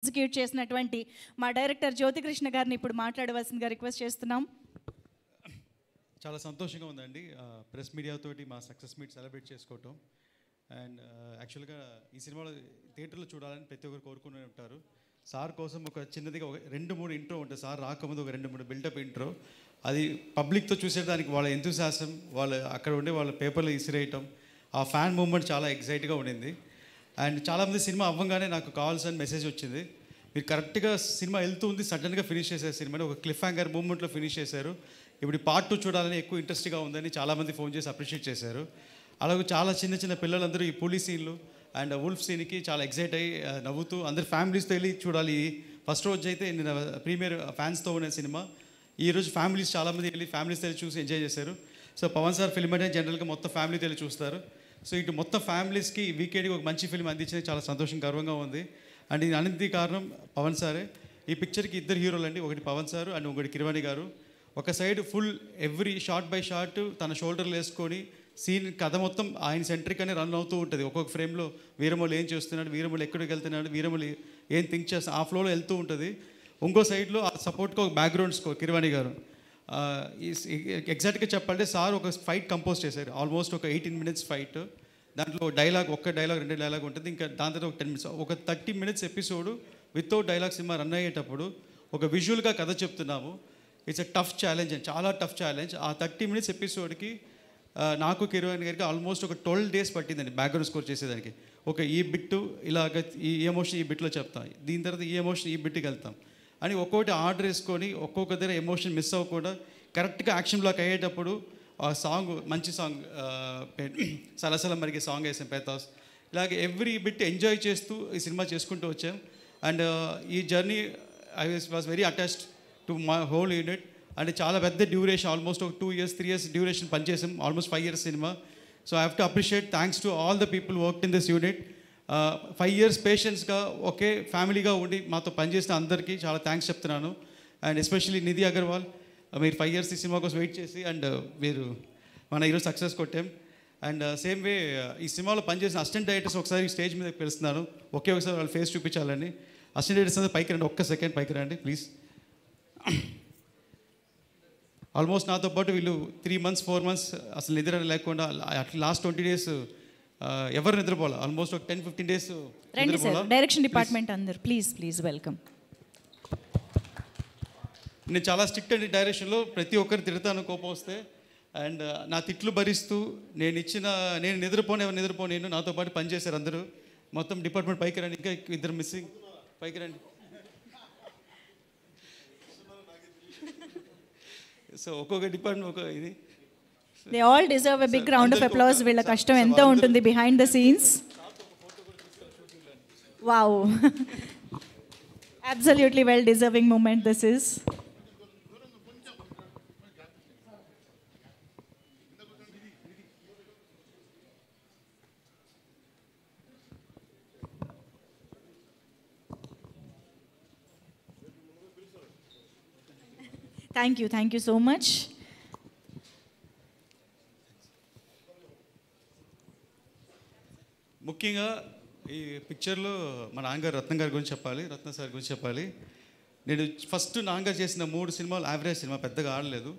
Execute చేసినటువంటి మా director Jyothi Krishna గారిని ఇప్పుడు మాట్లాడవలసిందిగా రిక్వెస్ట్ చేస్తున్నాం. చాలా సంతోషంగా ఉందండి ప్రెస్ మీడియాతోటి మా సక్సెస్ మీట్ సెలబ్రేట్ చేసుకోవటం. అండ్ యాక్చువల్గా ఈ సినిమాలో థియేటర్లో చూడాలని ప్రతి ఒక్కరు కోరుకునే ఉంటారు. సార్ కోసం ఒక చిన్నదిగా ఒక 2-3 ఇంట్రో ఉంటుంది. సార్ రాకముందు ఒక 2-3 బిల్డప్ ఇంట్రో, అది పబ్లిక్తో చూసేదానికి వాళ్ళ ఎంతూసియాజం, వాళ్ళు అక్కడ ఉండే వాళ్ళ పేపర్లు ఇసిరేయటం, ఆ ఫ్యాన్ మూవ్మెంట్ చాలా ఎగ్జైట్గా ఉండింది. అండ్ చాలామంది సినిమా అవ్వగానే నాకు కాల్స్ అని మెసేజ్ వచ్చింది, మీరు కరెక్ట్గా సినిమా వెళ్తూ ఉంది సడన్గా ఫినిష్ చేశారు సినిమాని, ఒక క్లిఫ్ హ్యాంగర్ మూమెంట్లో ఫినిష్ చేశారు, ఇప్పుడు పార్ట్ 2 చూడాలని ఎక్కువ ఇంట్రెస్ట్గా ఉందని చాలామంది ఫోన్ చేసి అప్రిషియేట్ చేశారు. అలాగే చాలా చిన్న చిన్న పిల్లలందరూ ఈ పులి సీన్లు అండ్ వుల్ఫ్ సీన్కి చాలా ఎగ్జైట్ అయ్యి నవ్వుతూ అందరు ఫ్యామిలీస్తో వెళ్ళి చూడాలి. ఫస్ట్ రోజు అయితే నేను ప్రీమియర్ ఫ్యాన్స్తో ఉన్న సినిమా, ఈరోజు ఫ్యామిలీస్ చాలామంది వెళ్ళి ఫ్యామిలీస్తో వెళ్ళి చూసి ఎంజాయ్ చేశారు. సో పవన్ సార్ ఫిల్మ్ అంటే జనరల్గా మొత్తం ఫ్యామిలీతో వెళ్ళి చూస్తారు. సో ఇటు మొత్తం ఫ్యామిలీస్కి వీకెండ్కి ఒక మంచి ఫిల్మ్ అందించినది చాలా సంతోషం గర్వంగా ఉంది. అండ్ ఇది అన్నింటి కారణం పవన్ సారే. ఈ పిక్చర్కి 2 హీరోలు అండి, ఒకటి పవన్ సార్ అండ్ ఒకటి కిరవాణి గారు. ఒక side full every shot by shot తన షోల్డర్లు వేసుకొని సీన్ కథ మొత్తం ఆయన సెంట్రిక్ అనే రన్ అవుతూ ఉంటుంది. ఒక్కొక్క ఫ్రేమ్లో వీరమౌళి ఏం చేస్తున్నాడు, వీరమౌళి ఎక్కడికి వెళ్తున్నాడు, వీరమౌళి ఏం థింక్ చేస్తా ఆ ఫ్లోలో వెళ్తూ ఉంటుంది. ఇంకో సైడ్లో ఆ సపోర్ట్గా ఒక బ్యాక్గ్రౌండ్ స్కోర్ కిరవాణి గారు. ఎగ్జాక్ట్గా చెప్పాలంటే సార్ ఒక ఫైట్ కంపోజ్ చేశారు, ఆల్మోస్ట్ ఒక 18 minutes ఫైట్. దాంట్లో ఒక్క డైలాగ్ 2 డైలాగ్ ఉంటుంది, ఇంకా దాని తర్వాత ఒక 10 minutes, ఒక 30 minutes episode without dialogue cinema run అయ్యేటప్పుడు ఒక విజువల్గా కథ చెప్తున్నాము. ఇట్స్ ఎ టఫ్ ఛాలెంజ్ అండి, చాలా టఫ్ ఛాలెంజ్. ఆ 30 minutes ఎపిసోడ్కి నాకు కిరవాణి గారికి ఆల్మోస్ట్ ఒక 12 days పట్టిందండి బ్యాక్గ్రౌండ్ స్కోర్ చేసేదానికి. ఒక ఈ బిట్టు ఇలాగ ఈ ఎమోషన్ ఈ బిట్లో చెప్తాం, దీని తర్వాత ఈ ఎమోషన్ ఈ బిట్కి వెళ్తాం అని ఒక్కొక్కటి ఆర్డర్ వేసుకొని ఒక్కొక్క దగ్గర ఎమోషన్ మిస్ అవ్వకుండా కరెక్ట్గా యాక్షన్ బ్లాక్ అయ్యేటప్పుడు ఆ సాంగ్ మంచి సాంగ్ సలసల మరిగే సాంగ్ వేసాం పేతాస్. ఇలాగే ఎవ్రీ బిట్ ఎంజాయ్ చేస్తూ ఈ సినిమా చేసుకుంటూ వచ్చాం. అండ్ ఈ journey I was very attached to my whole unit. అంటే చాలా పెద్ద డ్యూరేషన్, ఆల్మోస్ట్ ఒక 2 years 3 years డ్యూరేషన్ పనిచేసాం, ఆల్మోస్ట్ 5 years సినిమా. So I have to appreciate, thanks to all the people worked in this unit. 5 years పేషెన్స్గా ఒకే ఫ్యామిలీగా ఉండి మాతో పనిచేసిన అందరికీ చాలా థ్యాంక్స్ చెప్తున్నాను. అండ్ ఎస్పెషల్లీ నిధి అగర్వాల్, మీరు 5 years ఈ సినిమా కోసం వెయిట్ చేసి అండ్ మీరు మన ఈరోజు సక్సెస్ కొట్టాం. అండ్ సేమ్ వే ఈ సినిమాలో పనిచేసిన అసిస్టెంట్ డైరెక్టర్స్ ఒకసారి స్టేజ్ మీద పిలుస్తున్నాను, ఒకసారి వాళ్ళ ఫేస్ చూపించాలని. అసిస్టెంట్ డైరెక్టర్స్ అందరూ పైకి రండి, ఒక్క సెకండ్ పైకి రండి ప్లీజ్. ఆల్మోస్ట్ నాతో పాటు వీళ్ళు 3 months 4 months అసలు నిద్ర లేకుండా లాస్ట్ 20 days ఎవరు నిద్రపోవాలి, ఆల్మోస్ట్ ఒక 10-15 days. డైరెక్షన్ డిపార్ట్మెంట్ అందరు ప్లీజ్ వెల్కమ్. నేను చాలా స్ట్రిక్ట్ అండి డైరెక్షన్లో, ప్రతి ఒక్కరు తిడతాను కోపం వస్తే. అండ్ నా తిట్లు భరిస్తూ నేను నిద్రపోను నాతో పాటు పనిచేశారు అందరూ. మొత్తం డిపార్ట్మెంట్ పైకి రండి, ఇంకా 2 మిస్సింగ్, పైకి రండి. సో ఒక్కొక్క డిపార్ట్మెంట్ ఒక ఇది. They all deserve a big round of applause. వీళ్ళ కష్టం ఎంత ఉంటుంది behind the scenes. Wow. Absolutely well deserving moment this is. Thank you so much. ముఖ్యంగా ఈ పిక్చర్లో మా నాన్నగారు రత్నం గారి గురించి చెప్పాలి, రత్న సార్ గురించి చెప్పాలి. నేను ఫస్ట్ నాన్నగారు చేసిన 3 సినిమాలు యావరేజ్ సినిమా, పెద్దగా ఆడలేదు.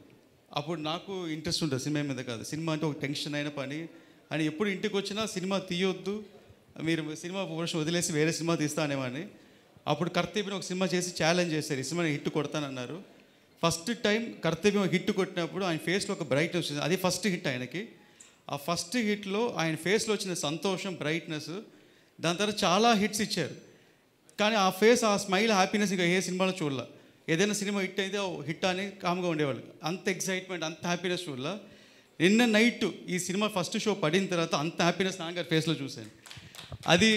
అప్పుడు నాకు ఇంట్రెస్ట్ ఉంటుంది సినిమా మీద కాదు, సినిమా అంటే ఒక టెన్షన్ అయిన పని అని. ఎప్పుడు ఇంటికి వచ్చినా సినిమా తీయొద్దు, మీరు సినిమా ప్రొఫెషన్ వదిలేసి వేరే సినిమా తీస్తా అనేవాడిని. అప్పుడు కర్తవ్యం ఒక సినిమా చేసి ఛాలెంజ్ చేశారు, ఈ సినిమా హిట్ కొడతానన్నారు. ఫస్ట్ టైం కర్తవ్యం హిట్ కొట్టినప్పుడు ఆయన ఫేస్లో ఒక బ్రైట్నెస్ వచ్చింది, అది ఫస్ట్ హిట్ ఆయనకి. ఆ ఫస్ట్ హిట్లో ఆయన ఫేస్లో వచ్చిన సంతోషం, బ్రైట్నెస్, దాని తర్వాత చాలా హిట్స్ ఇచ్చారు. కానీ ఆ ఫేస్, ఆ స్మైల్, హ్యాపీనెస్ ఇంకా ఏ సినిమాలో చూడాల. ఏదైనా సినిమా హిట్ అయితే హిట్ అని కామ్గా ఉండేవాళ్ళు, అంత ఎక్సైట్మెంట్, అంత హ్యాపీనెస్ చూడాల. నిన్న నైట్ ఈ సినిమా ఫస్ట్ షో పడిన తర్వాత అంత హ్యాపీనెస్ నాన్నగారి ఫేస్లో చూశాను. అది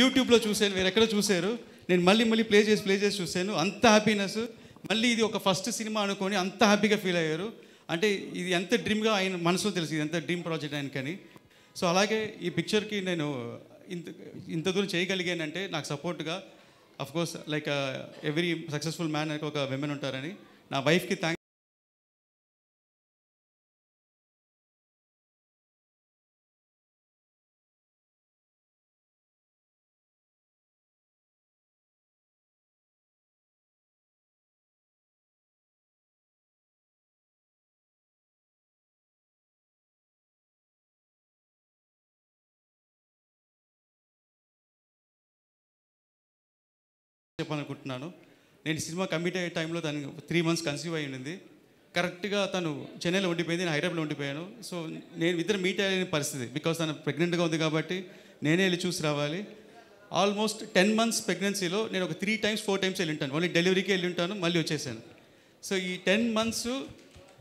యూట్యూబ్లో చూశాను, వేరే ఎక్కడ చూశారు, నేను మళ్ళీ ప్లే చేసి చూశాను. అంత హ్యాపీనెస్, మళ్ళీ ఇది ఒక ఫస్ట్ సినిమా అనుకొని అంత హ్యాపీగా ఫీల్ అయ్యారు. అంటే ఇది ఎంత డ్రీమ్గా ఆయన మనసులో తెలుసు, ఇది ఎంత డ్రీమ్ ప్రాజెక్ట్ ఆయనకని. సో అలాగే ఈ పిక్చర్కి నేను ఇంత దూరం చేయగలిగానంటే నాకు సపోర్ట్గా of course like every successful man ఒక విమెన్ ఉంటారని, నా వైఫ్కి థ్యాంక్స్. చెప్పాలనుకుంటున్నాను. నేను సినిమా కమిట్ అయ్యే టైంలో తను 3 months కన్సీవ్ అయ్యి ఉండింది. కరెక్ట్గా తను చెన్నైలో ఉండిపోయింది, నేను హైదరాబాద్లో ఉండిపోయాను. సో నేను ఇద్దరు మీట్ అయ్యే పరిస్థితి, బికాస్ తను ప్రెగ్నెంట్గా ఉంది కాబట్టి నేనే వెళ్ళి చూసి రావాలి. ఆల్మోస్ట్ 10 months ప్రెగ్నెన్సీలో నేను ఒక 3 times 4 times వెళ్ళి ఉంటాను. ఓన్లీ డెలివరీకి వెళ్ళి ఉంటాను, మళ్ళీ వచ్చేసాను. సో ఈ 10 months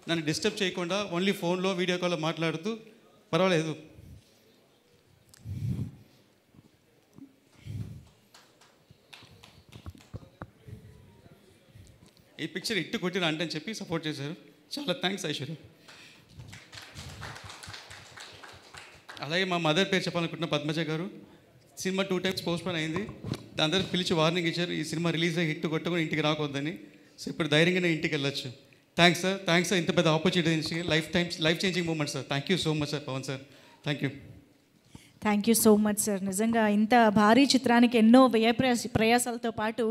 నన్ను డిస్టర్బ్ చేయకుండా ఓన్లీ ఫోన్లో వీడియో కాల్లో మాట్లాడుతూ పర్వాలేదు. ఈ పిక్చర్ ఇట్టు కొట్టిన అంటే అని చెప్పి సపోర్ట్ చేశారు. చాలా థ్యాంక్స్ ఐశ్వర్య. అలాగే మా మదర్ పేరు చెప్పాలనుకుంటున్న పద్మజ గారు. సినిమా 2 times పోస్ట్పోన్ అయింది. అందరూ పిలిచి వార్నింగ్ ఇచ్చారు, ఈ సినిమా రిలీజ్ అయ్యి హిట్ కొట్టుకొని ఇంటికి రాకొద్దని. సో ఇప్పుడు ధైర్యంగానే ఇంటికి వెళ్ళొచ్చు. థ్యాంక్స్ సార్, ఇంత పెద్ద opportunity, life changing moment sir. Thank you so much sir, Pavan sir. Thank you so much sir. నిజంగా ఇంత భారీ చిత్రానికి ఎన్నో వ్యయ ప్రయాసాలతో పాటు